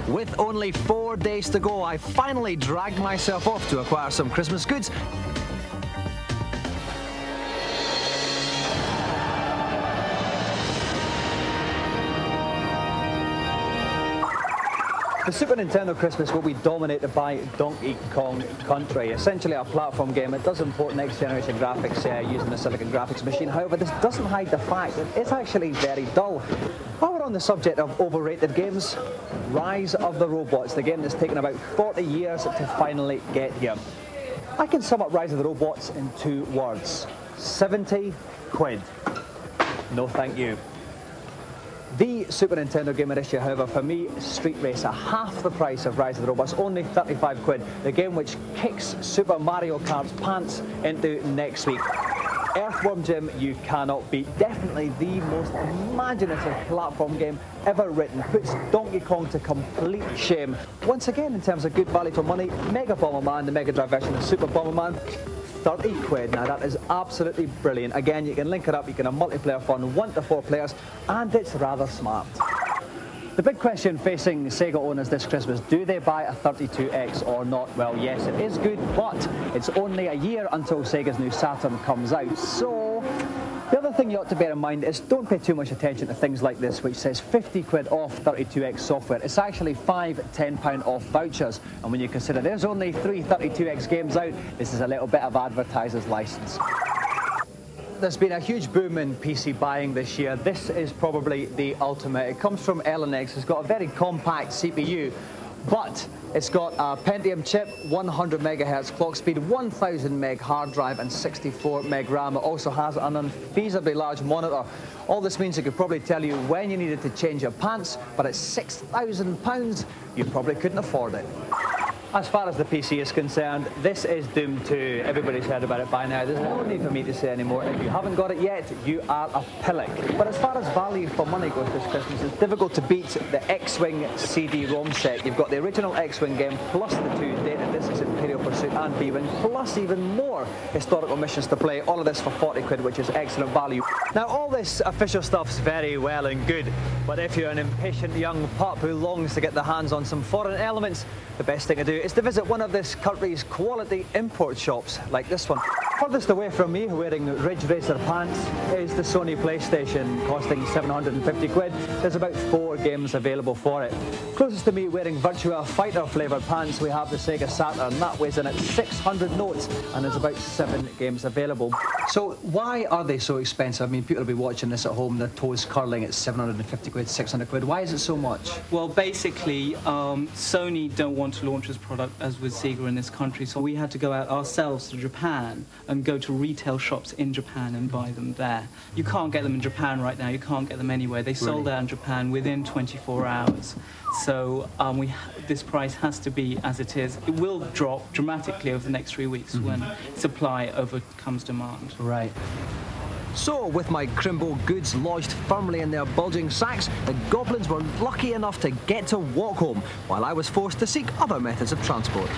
With only 4 days to go, I finally dragged myself off to acquire some Christmas goods. The Super Nintendo Christmas will be dominated by Donkey Kong Country, essentially a platform game. It does import next-generation graphics using the Silicon graphics machine. However, this doesn't hide the fact that it's actually very dull. While we're on the subject of overrated games, Rise of the Robots, the game that's taken about 40 years to finally get here. I can sum up Rise of the Robots in 2 words. 70 quid. No thank you. The Super Nintendo game at issue, however, for me, Street Racer, half the price of Rise of the Robots, only 35 quid. The game which kicks Super Mario Kart's pants into next week. Earthworm Jim, you cannot beat. Definitely the most imaginative platform game ever written. Puts Donkey Kong to complete shame. Once again, in terms of good value for money, Mega Bomberman, the Mega Drive version of Super Bomberman, 30 quid. Now that is absolutely brilliant. Again, you can link it up, you can have multiplayer fun, 1 to 4 players, and it's rather smart. The big question facing Sega owners this Christmas, do they buy a 32X or not? Well, yes, it is good, but it's only a year until Sega's new Saturn comes out. So the other thing you ought to bear in mind is don't pay too much attention to things like this, which says 50 quid off 32X software. It's actually 5 £10 off vouchers. And when you consider there's only 3 32X games out, this is a little bit of advertiser's license. There's been a huge boom in PC buying this year. This is probably the ultimate. It comes from Linux. It's got a very compact CPU, but it's got a Pentium chip, 100 megahertz clock speed, 1000 meg hard drive and 64 meg RAM. It also has an unfeasibly large monitor. All this means it could probably tell you when you needed to change your pants, but at £6,000, you probably couldn't afford it. As far as the PC is concerned, this is doomed to, everybody's heard about it by now. There's no need for me to say anymore. If you haven't got it yet, you are a pillock. But as far as value for money goes this Christmas, it's difficult to beat the X-Wing CD-ROM set. You've got the original X-Wing game, plus the 2 data discs, Imperial Pursuit and B-Wing, plus even more historical missions to play. All of this for 40 quid, which is excellent value. Now, all this official stuff's very well and good, but if you're an impatient young pup who longs to get their hands on some foreign elements, the best thing to do is to visit one of this country's quality import shops, like this one. Furthest away from me, wearing Ridge Racer pants, is the Sony PlayStation, costing 750 quid. There's about 4 games available for it. Closest to me, wearing Virtua Fighter flavoured pants, we have the Sega Saturn. That weighs in at 600 notes, and there's about 7 games available. So why are they so expensive? I mean, people will be watching this at home, their toes curling at 750 quid, 600 quid. Why is it so much? Well, basically, Sony don't want to launch this product as with Sega in this country, so we had to go out ourselves to Japan and go to retail shops in Japan and buy them there. You can't get them in Japan right now, you can't get them anywhere. They sold out in Japan within 24 hours. So this price has to be as it is. It will drop dramatically over the next 3 weeks when supply overcomes demand. Right. So, with my Crimbo goods lodged firmly in their bulging sacks, the goblins were lucky enough to get to walk home, while I was forced to seek other methods of transport.